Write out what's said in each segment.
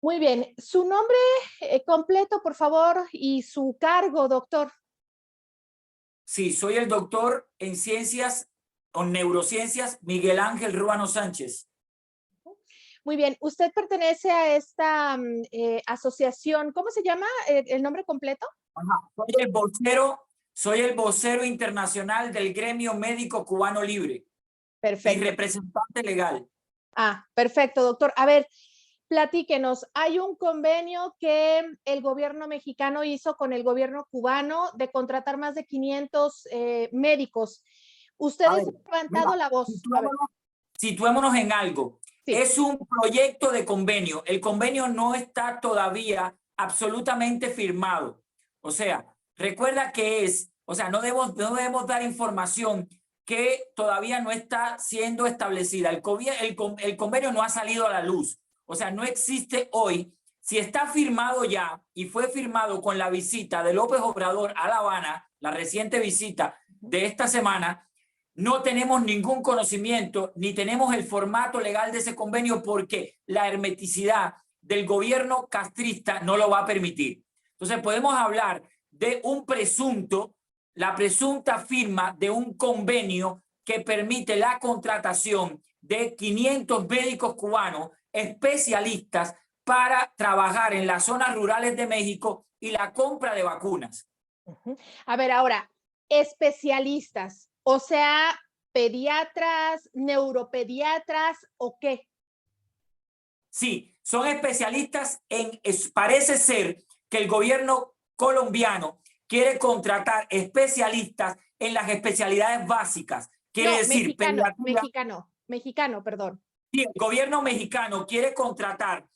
Muy bien. Su nombre completo, por favor, y su cargo, doctor. Sí, soy el doctor en ciencias o neurociencias Miguel Ángel Ruano Sánchez. Muy bien. Usted pertenece a esta asociación. ¿Cómo se llama el nombre completo? Ajá. Soy el vocero internacional del Gremio Médico Cubano Libre y Perfecto. representante legal. Perfecto, doctor. A ver, platíquenos. Hay un convenio que el gobierno mexicano hizo con el gobierno cubano de contratar más de 500 médicos. A Ustedes ver, han mira, levantado la voz. A ver, situémonos en algo. sí. Es un proyecto de convenio. El convenio no está todavía absolutamente firmado. O sea, recuerda que no debemos dar información que todavía no está siendo establecida. El convenio no ha salido a la luz. O sea, no existe hoy. Si está firmado ya y fue firmado con la visita de López Obrador a La Habana, la reciente visita de esta semana, no tenemos ningún conocimiento ni tenemos el formato legal de ese convenio porque la hermeticidad del gobierno castrista no lo va a permitir. Entonces podemos hablar de la presunta firma de un convenio que permite la contratación de 500 médicos cubanos especialistas para trabajar en las zonas rurales de México y la compra de vacunas. A ver, ahora, especialistas, o sea, pediatras, neuropediatras o qué. Sí, son especialistas parece ser que el gobierno colombiano quiere contratar especialistas en las especialidades básicas. Quiere No, decir, pediatría. mexicano, perdón. Sí, el gobierno mexicano quiere contratar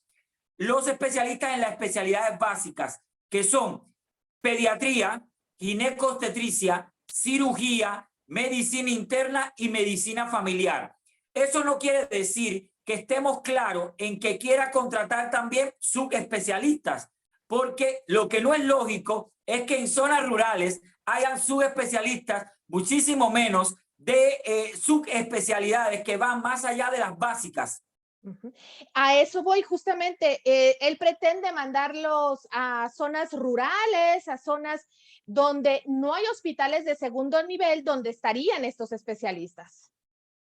los especialistas en las especialidades básicas, que son pediatría, ginecobstetricia, cirugía, medicina interna y medicina familiar. Eso no quiere decir que estemos claros en que quiera contratar también subespecialistas, porque lo que no es lógico es que en zonas rurales hayan subespecialistas, muchísimo menos de subespecialidades que van más allá de las básicas. A eso voy justamente. Él pretende mandarlos a zonas rurales, a zonas donde no hay hospitales de segundo nivel donde estarían estos especialistas.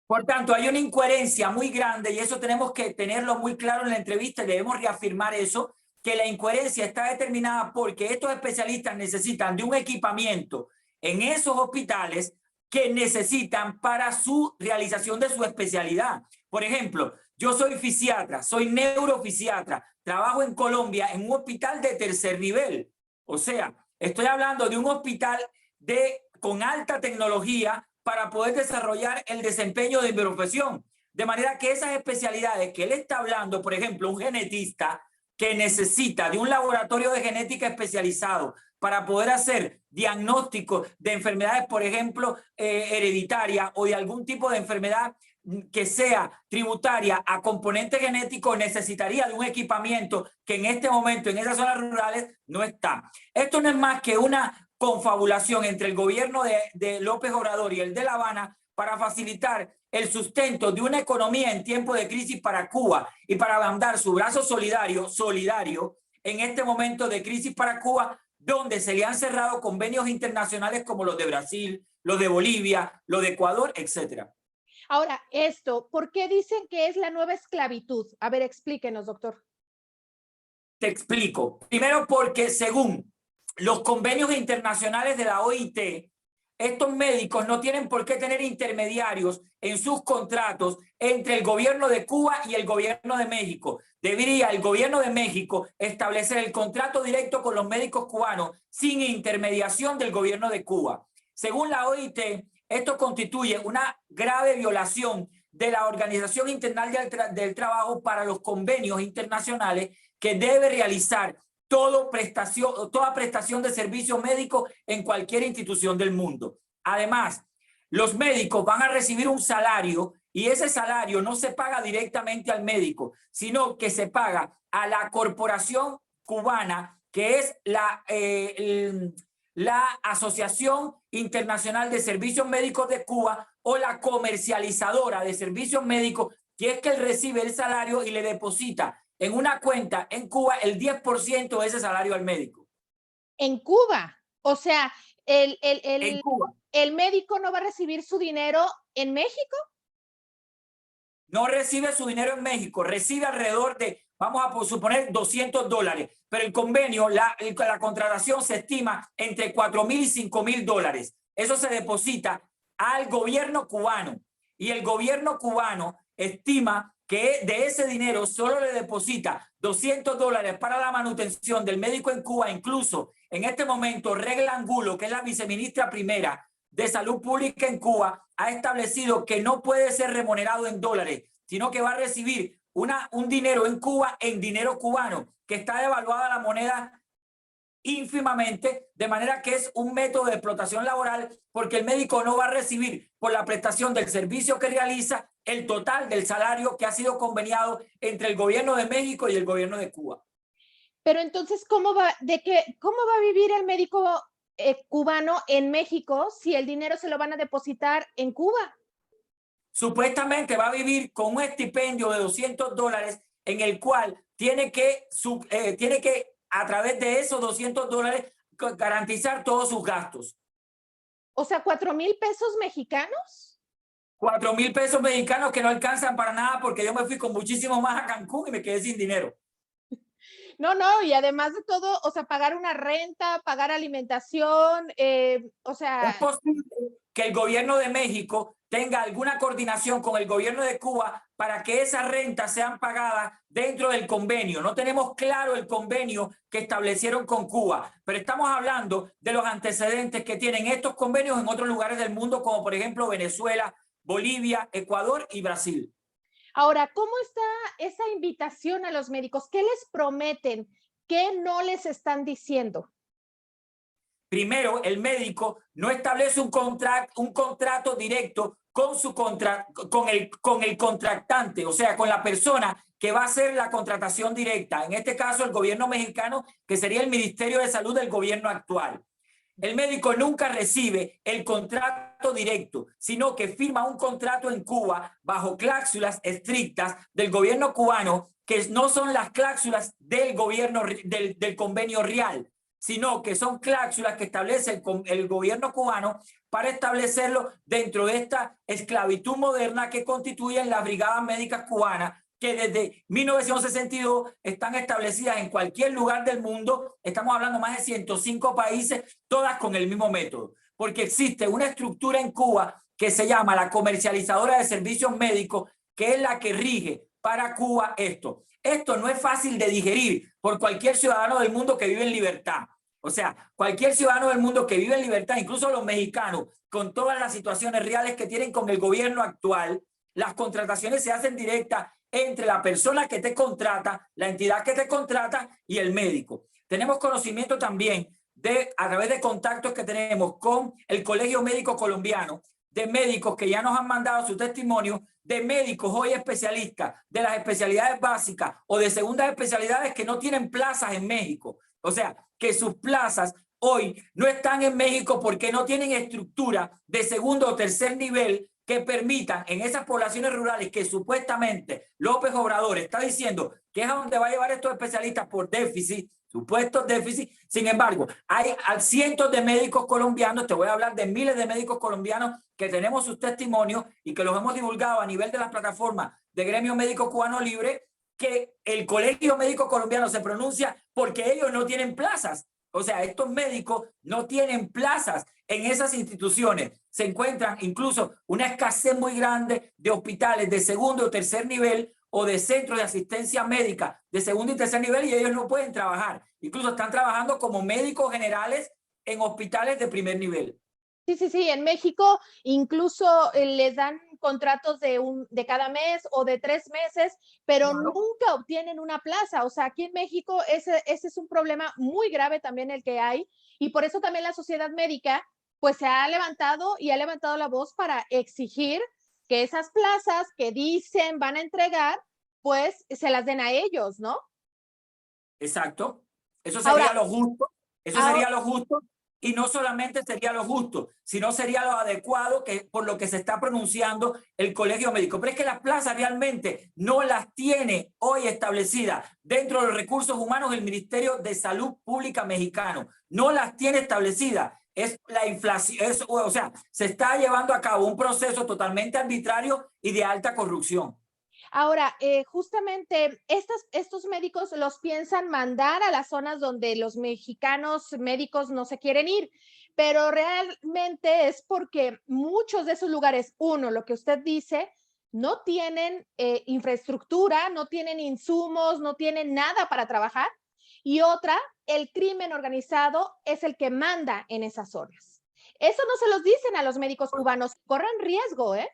Por tanto, hay una incoherencia muy grande y eso tenemos que tenerlo muy claro en la entrevista y debemos reafirmar eso, que la incoherencia está determinada porque estos especialistas necesitan de un equipamiento en esos hospitales que necesitan para su realización de su especialidad. Por ejemplo, yo soy fisiatra, soy neurofisiatra, trabajo en Colombia en un hospital de tercer nivel. O sea, estoy hablando de un hospital con alta tecnología para poder desarrollar el desempeño de mi profesión. De manera que esas especialidades que él está hablando, por ejemplo, un genetista que necesita de un laboratorio de genética especializado para poder hacer diagnósticos de enfermedades, por ejemplo, hereditarias o de algún tipo de enfermedad que sea tributaria a componente genético, necesitaría de un equipamiento que en este momento en esas zonas rurales no está. Esto no es más que una confabulación entre el gobierno de López Obrador y el de La Habana para facilitar el sustento de una economía en tiempo de crisis para Cuba y para mandar su brazo solidario en este momento de crisis para Cuba, donde se le han cerrado convenios internacionales como los de Brasil, los de Bolivia, los de Ecuador, etcétera. Ahora, ¿por qué dicen que es la nueva esclavitud? A ver, explíquenos, doctor. Te explico. Primero porque según los convenios internacionales de la OIT, estos médicos no tienen por qué tener intermediarios en sus contratos entre el gobierno de Cuba y el gobierno de México. Debería el gobierno de México establecer el contrato directo con los médicos cubanos sin intermediación del gobierno de Cuba. Según la OIT, esto constituye una grave violación de la Organización Internacional del Trabajo para los convenios internacionales que debe realizar toda prestación de servicios médicos en cualquier institución del mundo. Además, los médicos van a recibir un salario y ese salario no se paga directamente al médico, sino que se paga a la corporación cubana, que es la Asociación Internacional de Servicios Médicos de Cuba o la comercializadora de servicios médicos, que es que él recibe el salario y le deposita en una cuenta en Cuba el 10% de ese salario al médico. En Cuba, o sea, En Cuba. el médico no va a recibir su dinero en México. No recibe su dinero en México, recibe alrededor de, vamos a suponer, $200, pero el convenio, la contratación se estima entre $4,000 y $5,000. Eso se deposita al gobierno cubano y el gobierno cubano estima que de ese dinero solo le deposita $200 para la manutención del médico en Cuba. Incluso en este momento, Regla Angulo, que es la viceministra primera de Salud Pública en Cuba, ha establecido que no puede ser remunerado en dólares, sino que va a recibir un dinero en Cuba en dinero cubano, que está devaluada la moneda ínfimamente, de manera que es un método de explotación laboral, porque el médico no va a recibir por la prestación del servicio que realiza el total del salario que ha sido conveniado entre el gobierno de México y el gobierno de Cuba. Pero entonces, ¿cómo va a vivir el médico cubano en México si el dinero se lo van a depositar en Cuba? Supuestamente va a vivir con un estipendio de $200 en el cual tiene que a través de esos $200 garantizar todos sus gastos. O sea, 4,000 pesos mexicanos. 4,000 pesos mexicanos que no alcanzan para nada, porque yo me fui con muchísimo más a Cancún y me quedé sin dinero. No, y además de todo, o sea, pagar una renta, pagar alimentación, o sea. Es posible que el gobierno de México tenga alguna coordinación con el gobierno de Cuba para que esas rentas sean pagadas dentro del convenio. No tenemos claro el convenio que establecieron con Cuba, pero estamos hablando de los antecedentes que tienen estos convenios en otros lugares del mundo, como por ejemplo Venezuela, Bolivia, Ecuador y Brasil. Ahora, ¿cómo está esa invitación a los médicos? ¿Qué les prometen? ¿Qué no les están diciendo? Primero, el médico no establece un contrato directo con el contratante, o sea, con la persona que va a hacer la contratación directa. En este caso, el gobierno mexicano, que sería el Ministerio de Salud del gobierno actual. El médico nunca recibe el contrato directo, sino que firma un contrato en Cuba bajo cláusulas estrictas del gobierno cubano, que no son las cláusulas del gobierno del convenio real, sino que son cláusulas que establece el gobierno cubano para establecerlo dentro de esta esclavitud moderna que constituyen las brigadas médicas cubanas, que desde 1962 están establecidas en cualquier lugar del mundo. Estamos hablando más de 105 países, todas con el mismo método, porque existe una estructura en Cuba que se llama la Comercializadora de Servicios Médicos, que es la que rige para Cuba esto. Esto no es fácil de digerir por cualquier ciudadano del mundo que vive en libertad. O sea, cualquier ciudadano del mundo que vive en libertad, incluso los mexicanos, con todas las situaciones reales que tienen con el gobierno actual, las contrataciones se hacen directas entre la persona que te contrata, la entidad que te contrata y el médico. Tenemos conocimiento también a través de contactos que tenemos con el Colegio Médico Colombiano, de médicos que ya nos han mandado su testimonio, de médicos hoy especialistas de las especialidades básicas o de segundas especialidades que no tienen plazas en México. O sea, que sus plazas hoy no están en México porque no tienen estructura de segundo o tercer nivel que permitan en esas poblaciones rurales que supuestamente López Obrador está diciendo que es a donde va a llevar estos especialistas por déficit, supuestos déficit. Sin embargo, hay cientos de médicos colombianos, te voy a hablar de miles de médicos colombianos que tenemos sus testimonios y que los hemos divulgado a nivel de las plataformas de Gremio Médico Cubano Libre, que el Colegio Médico Colombiano se pronuncia porque ellos no tienen plazas. O sea, estos médicos no tienen plazas en esas instituciones. Se encuentran incluso una escasez muy grande de hospitales de segundo o tercer nivel o de centros de asistencia médica de segundo y tercer nivel, y ellos no pueden trabajar. Incluso están trabajando como médicos generales en hospitales de primer nivel. Sí. En México incluso les dan contratos de cada mes o de 3 meses, pero Claro. nunca obtienen una plaza. O sea, aquí en México ese es un problema muy grave también el que hay, y por eso también la sociedad médica pues se ha levantado y ha levantado la voz para exigir que esas plazas que dicen van a entregar, pues se las den a ellos, ¿no? Exacto. Eso sería Ahora, lo justo. Eso sería lo justo. y no solamente sería lo justo, sino sería lo adecuado que, por lo que se está pronunciando el Colegio Médico. Pero es que las plazas realmente no las tiene hoy establecidas dentro de los recursos humanos del Ministerio de Salud Pública mexicano. No las tiene establecidas. Es la inflación, o sea, se está llevando a cabo un proceso totalmente arbitrario y de alta corrupción. Ahora, justamente estos médicos los piensan mandar a las zonas donde los mexicanos médicos no se quieren ir, pero realmente es porque muchos de esos lugares, uno, lo que usted dice, no tienen infraestructura, no tienen insumos, no tienen nada para trabajar, y otra, el crimen organizado es el que manda en esas zonas. Eso no se los dicen a los médicos cubanos, corren riesgo, ¿eh?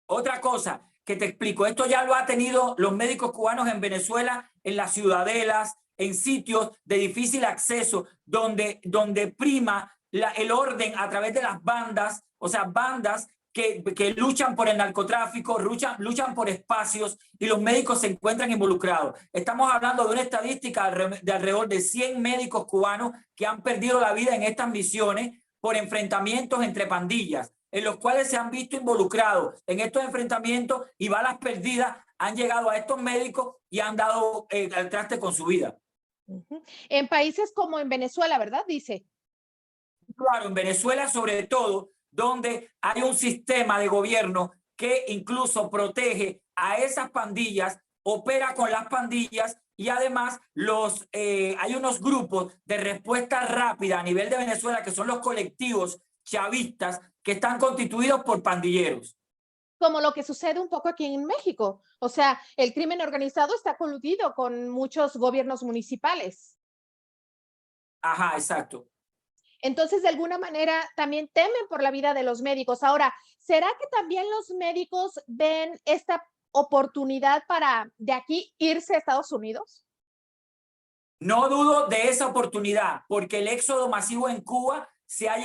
Otra cosa que te explico, esto ya lo han tenido los médicos cubanos en Venezuela, en las ciudadelas, en sitios de difícil acceso, donde prima el orden a través de las bandas, o sea, bandas que luchan por el narcotráfico, luchan por espacios, y los médicos se encuentran involucrados. Estamos hablando de una estadística de alrededor de 100 médicos cubanos que han perdido la vida en estas misiones por enfrentamientos entre pandillas, en los cuales se han visto involucrados en estos enfrentamientos, y balas perdidas han llegado a estos médicos y han dado al traste con su vida. En países como en Venezuela, ¿verdad? Dice. Claro, en Venezuela sobre todo, donde hay un sistema de gobierno que incluso protege a esas pandillas, opera con las pandillas, y además hay unos grupos de respuesta rápida a nivel de Venezuela que son los colectivos chavistas, que están constituidos por pandilleros. Como lo que sucede un poco aquí en México. O sea, el crimen organizado está coludido con muchos gobiernos municipales. Ajá, exacto. Entonces, de alguna manera, también temen por la vida de los médicos. Ahora, ¿será que también los médicos ven esta oportunidad para de aquí irse a Estados Unidos? No dudo de esa oportunidad, porque el éxodo masivo en Cuba se ha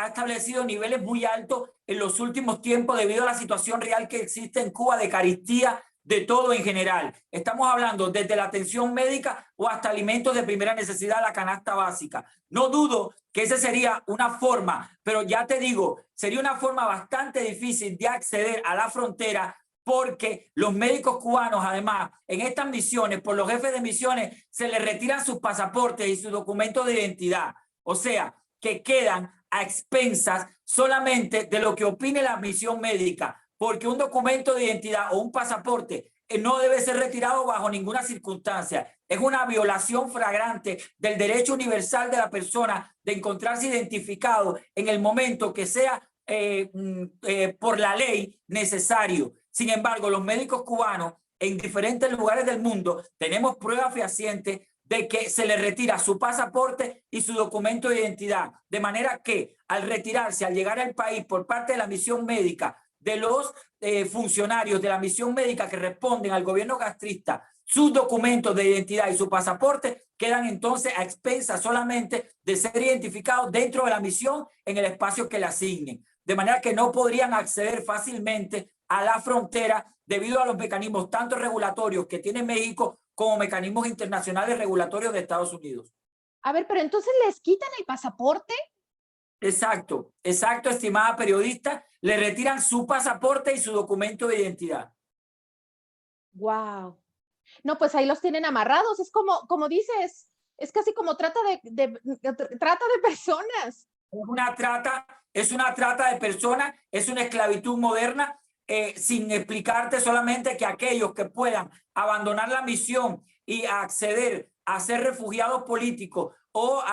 establecido niveles muy altos en los últimos tiempos debido a la situación real que existe en Cuba de carestía de todo en general. Estamos hablando desde la atención médica o hasta alimentos de primera necesidad, la canasta básica. No dudo que esa sería una forma, pero ya te digo, sería una forma bastante difícil de acceder a la frontera, porque los médicos cubanos, además, en estas misiones, por los jefes de misiones, se les retiran sus pasaportes y sus documentos de identidad. O sea, que quedan a expensas solamente de lo que opine la misión médica, porque un documento de identidad o un pasaporte no debe ser retirado bajo ninguna circunstancia. Es una violación flagrante del derecho universal de la persona de encontrarse identificado en el momento que sea por la ley necesario. Sin embargo, los médicos cubanos en diferentes lugares del mundo tenemos pruebas fehacientes de que se le retira su pasaporte y su documento de identidad, de manera que al retirarse, al llegar al país por parte de la misión médica, de los funcionarios de la misión médica que responden al gobierno castrista, sus documentos de identidad y su pasaporte quedan entonces a expensas solamente de ser identificados dentro de la misión en el espacio que le asignen, de manera que no podrían acceder fácilmente a la frontera debido a los mecanismos tanto regulatorios que tiene México como mecanismos internacionales regulatorios de Estados Unidos. A ver, pero entonces les quitan el pasaporte. Exacto, exacto, estimada periodista, le retiran su pasaporte y su documento de identidad. Wow. No, pues ahí los tienen amarrados. Es como dices, es casi como trata de personas. Es una trata de personas, es una esclavitud moderna, sin explicarte solamente que aquellos que puedan abandonar la misión y acceder a ser refugiados políticos o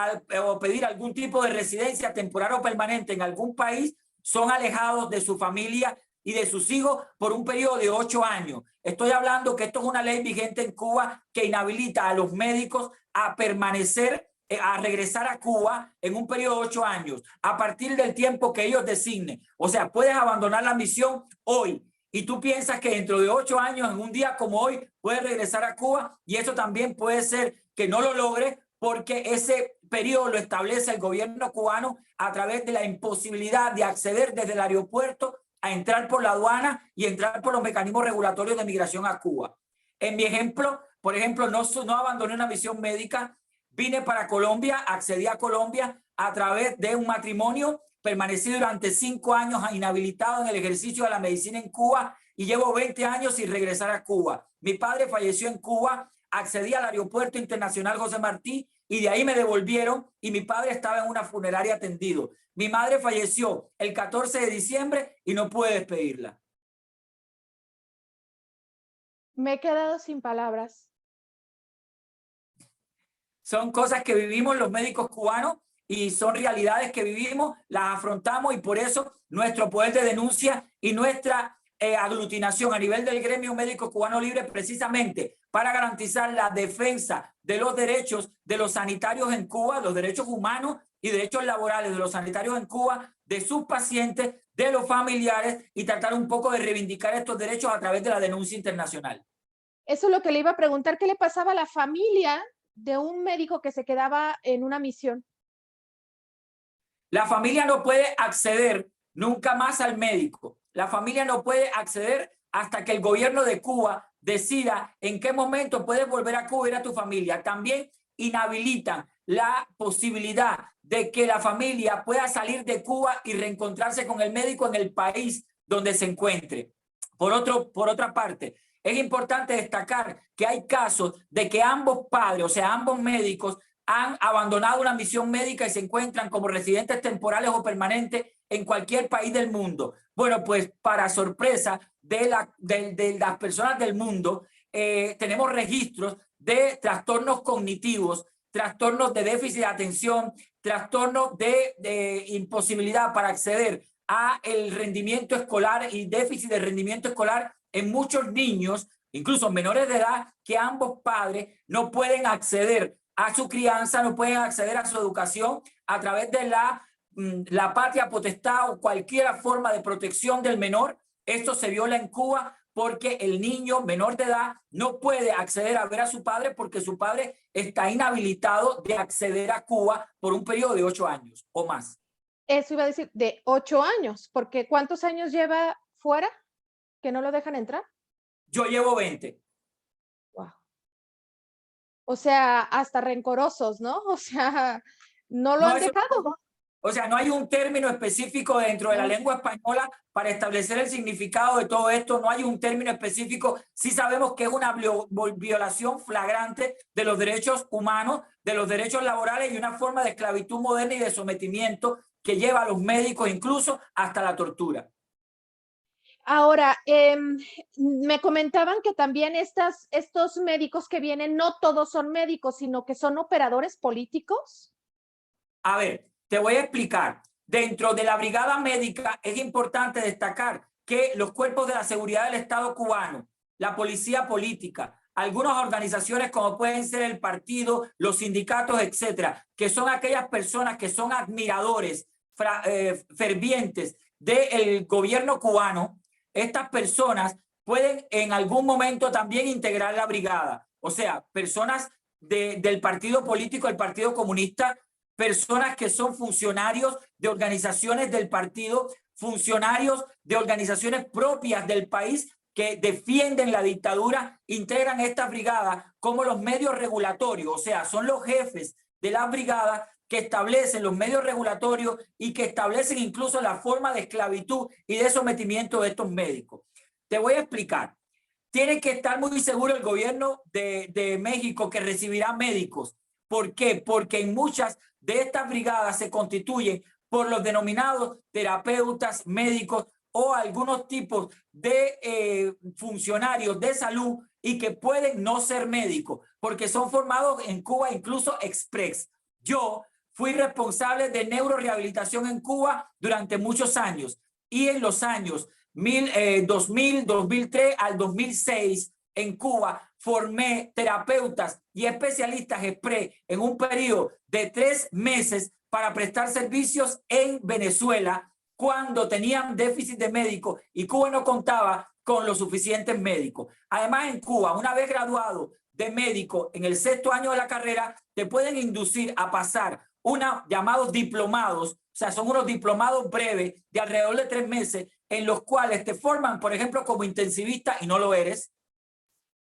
pedir algún tipo de residencia temporal o permanente en algún país, son alejados de su familia y de sus hijos por un periodo de 8 años. Estoy hablando que esto es una ley vigente en Cuba que inhabilita a los médicos a permanecer, a regresar a Cuba en un periodo de 8 años, a partir del tiempo que ellos designen. O sea, puedes abandonar la misión hoy y tú piensas que dentro de 8 años, en un día como hoy, puedes regresar a Cuba, y eso también puede ser que no lo logres, porque ese periodo lo establece el gobierno cubano a través de la imposibilidad de acceder desde el aeropuerto a entrar por la aduana y entrar por los mecanismos regulatorios de migración a Cuba. En mi ejemplo, por ejemplo, no abandoné una misión médica. vine para Colombia, accedí a Colombia a través de un matrimonio, permanecí durante 5 años inhabilitado en el ejercicio de la medicina en Cuba y llevo 20 años sin regresar a Cuba. Mi padre falleció en Cuba, accedí al aeropuerto internacional José Martí y de ahí me devolvieron y mi padre estaba en una funeraria atendido. Mi madre falleció el 14 de diciembre y no pude despedirla. Me he quedado sin palabras. Son cosas que vivimos los médicos cubanos y son realidades que vivimos, las afrontamos y por eso nuestro poder de denuncia y nuestra aglutinación a nivel del gremio médico cubano libre, precisamente para garantizar la defensa de los derechos de los sanitarios en Cuba, los derechos humanos y derechos laborales de los sanitarios en Cuba, de sus pacientes, de los familiares y tratar un poco de reivindicar estos derechos a través de la denuncia internacional. Eso es lo que le iba a preguntar, ¿qué le pasaba a la familia de un médico que se quedaba en una misión? La familia no puede acceder nunca más al médico. La familia no puede acceder hasta que el gobierno de Cuba decida en qué momento puedes volver a Cuba y ir a tu familia. También inhabilitan la posibilidad de que la familia pueda salir de Cuba y reencontrarse con el médico en el país donde se encuentre. Por otra parte, es importante destacar que hay casos de que ambos padres, o sea, ambos médicos, han abandonado una misión médica y se encuentran como residentes temporales o permanentes en cualquier país del mundo. Bueno, pues para sorpresa de las personas del mundo, tenemos registros de trastornos cognitivos, trastornos de déficit de atención, trastornos de imposibilidad para acceder a el rendimiento escolar y déficit de rendimiento escolar en muchos niños, incluso menores de edad, que ambos padres no pueden acceder a su crianza, no pueden acceder a su educación a través de la patria potestad o cualquier forma de protección del menor. Esto se viola en Cuba porque el niño menor de edad no puede acceder a ver a su padre porque su padre está inhabilitado de acceder a Cuba por un periodo de 8 años o más. Eso iba a decir, de 8 años, porque ¿cuántos años lleva fuera que no lo dejan entrar? Yo llevo 20. Wow. O sea, hasta rencorosos, ¿no? O sea, no lo han dejado. O sea, no hay un término específico dentro de la lengua española para establecer el significado de todo esto. No hay un término específico. Sí sabemos que es una violación flagrante de los derechos humanos, de los derechos laborales y una forma de esclavitud moderna y de sometimiento que lleva a los médicos incluso hasta la tortura. Ahora, me comentaban que también estos médicos que vienen, no todos son médicos, sino que son operadores políticos. A ver, te voy a explicar. Dentro de la brigada médica es importante destacar que los cuerpos de la seguridad del Estado cubano, la policía política, algunas organizaciones como pueden ser el partido, los sindicatos, etcétera, que son aquellas personas que son admiradores fervientes del gobierno cubano, estas personas pueden en algún momento también integrar la brigada. O sea, personas del partido político, el Partido Comunista, personas que son funcionarios de organizaciones del partido, funcionarios de organizaciones propias del país que defienden la dictadura, integran estas brigadas como los medios regulatorios, o sea, son los jefes de las brigadas que establecen los medios regulatorios y que establecen incluso la forma de esclavitud y de sometimiento de estos médicos. Te voy a explicar. Tiene que estar muy seguro el gobierno de México que recibirá médicos. ¿Por qué? Porque en muchas de estas brigadas se constituyen por los denominados terapeutas, médicos o algunos tipos de funcionarios de salud y que pueden no ser médicos porque son formados en Cuba incluso express. Yo fui responsable de neurorehabilitación en Cuba durante muchos años y en los años 2000, 2003 al 2006 en Cuba formé terapeutas y especialistas express en un periodo de 3 meses para prestar servicios en Venezuela cuando tenían déficit de médicos y Cuba no contaba con los suficientes médicos. Además, en Cuba, una vez graduado de médico en el 6º año de la carrera, te pueden inducir a pasar llamados diplomados, o sea, son unos diplomados breves de alrededor de 3 meses en los cuales te forman, por ejemplo, como intensivista y no lo eres,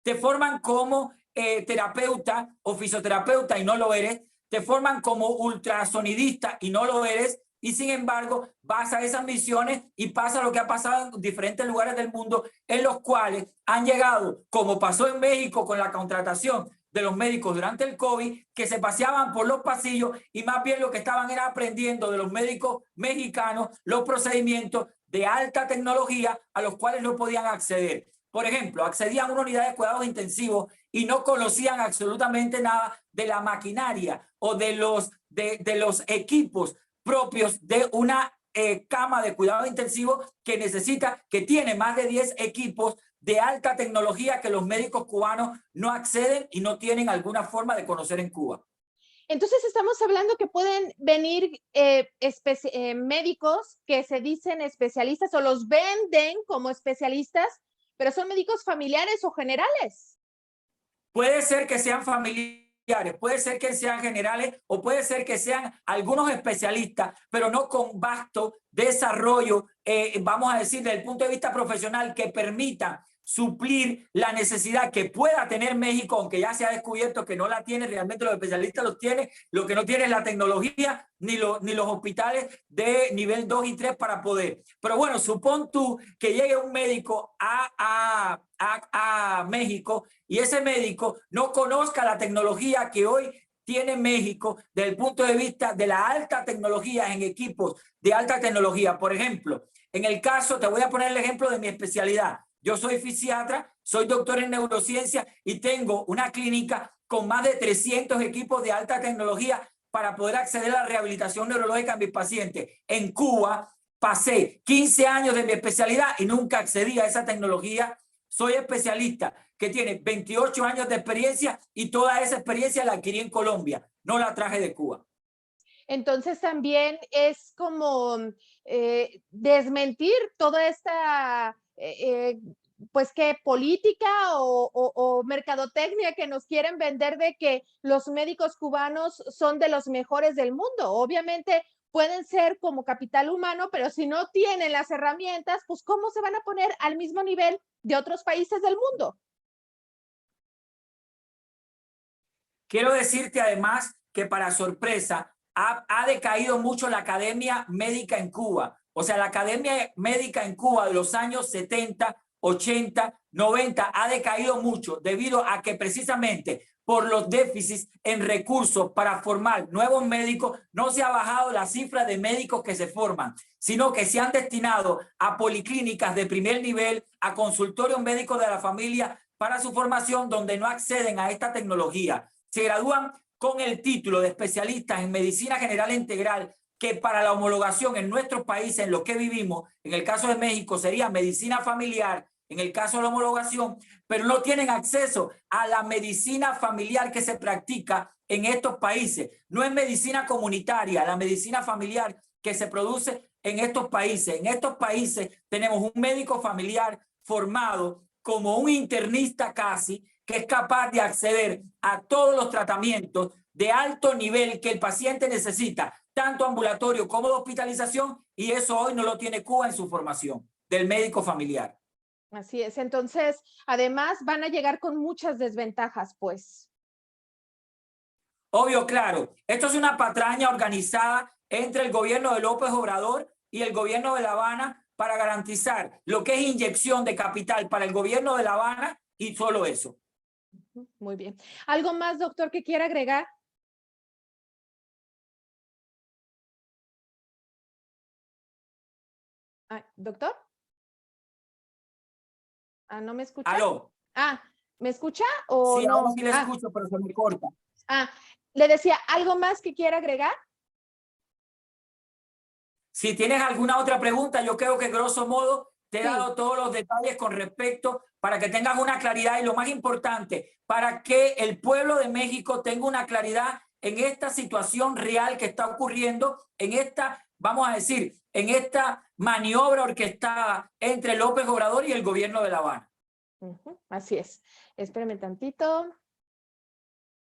te forman como terapeuta o fisioterapeuta y no lo eres, te forman como ultrasonidista y no lo eres, y sin embargo vas a esas misiones y pasa lo que ha pasado en diferentes lugares del mundo en los cuales han llegado, como pasó en México con la contratación de los médicos durante el COVID, que se paseaban por los pasillos y más bien lo que estaban era aprendiendo de los médicos mexicanos los procedimientos de alta tecnología a los cuales no podían acceder. Por ejemplo, accedían a una unidad de cuidados intensivos y no conocían absolutamente nada de la maquinaria o de los equipos propios de una cama de cuidados intensivos que necesita, que tiene más de 10 equipos de alta tecnología que los médicos cubanos no acceden y no tienen alguna forma de conocer en Cuba. Entonces estamos hablando que pueden venir médicos que se dicen especialistas o los venden como especialistas, pero son médicos familiares o generales. Puede ser que sean familiares, puede ser que sean generales o puede ser que sean algunos especialistas, pero no con vasto desarrollo, vamos a decir, desde el punto de vista profesional, que permita suplir la necesidad que pueda tener México, aunque ya se ha descubierto que no la tiene, realmente los especialistas los tienen, lo que no tiene es la tecnología ni los hospitales de nivel 2 y 3 para poder. Pero bueno, supón tú que llegue un médico a México y ese médico no conozca la tecnología que hoy tiene México desde el punto de vista de la alta tecnología en equipos de alta tecnología. Por ejemplo, en el caso, te voy a poner el ejemplo de mi especialidad. Yo soy fisiatra, soy doctor en neurociencia y tengo una clínica con más de 300 equipos de alta tecnología para poder acceder a la rehabilitación neurológica de mis pacientes. En Cuba pasé 15 años de mi especialidad y nunca accedí a esa tecnología. Soy especialista que tiene 28 años de experiencia y toda esa experiencia la adquirí en Colombia, no la traje de Cuba. Entonces también es como desmentir toda esta pues que política o mercadotecnia que nos quieren vender de que los médicos cubanos son de los mejores del mundo. Obviamente pueden ser como capital humano, pero si no tienen las herramientas, pues ¿cómo se van a poner al mismo nivel de otros países del mundo? Quiero decirte además que para sorpresa ha decaído mucho la academia médica en Cuba. O sea, la academia médica en Cuba de los años 70, 80, 90 ha decaído mucho debido a que precisamente por los déficits en recursos para formar nuevos médicos no se ha bajado la cifra de médicos que se forman, sino que se han destinado a policlínicas de primer nivel, a consultorios médicos de la familia para su formación donde no acceden a esta tecnología. Se gradúan con el título de especialistas en medicina general integral, que para la homologación en nuestros países, en los que vivimos, en el caso de México sería medicina familiar, en el caso de la homologación, pero no tienen acceso a la medicina familiar que se practica en estos países. No es medicina comunitaria, la medicina familiar que se produce en estos países. En estos países tenemos un médico familiar formado como un internista casi, que es capaz de acceder a todos los tratamientos de alto nivel que el paciente necesita, tanto ambulatorio como de hospitalización, y eso hoy no lo tiene Cuba en su formación del médico familiar. Así es, entonces, además van a llegar con muchas desventajas, pues. Obvio, claro. Esto es una patraña organizada entre el gobierno de López Obrador y el gobierno de La Habana para garantizar lo que es inyección de capital para el gobierno de La Habana y solo eso. Muy bien. ¿Algo más, doctor, que quiera agregar? ¿Doctor? ¿No me escucha? ¿Aló? ¿Me escucha o sí, no? ahora sí le escucho, pero se me corta. Le decía, ¿algo más que quiera agregar? Si tienes alguna otra pregunta, yo creo que grosso modo te he dado todos los detalles con respecto para que tengas una claridad y lo más importante, para que el pueblo de México tenga una claridad en esta situación real que está ocurriendo, en esta, vamos a decir, en esta maniobra orquestada entre López Obrador y el gobierno de La Habana. Así es. Espérame tantito.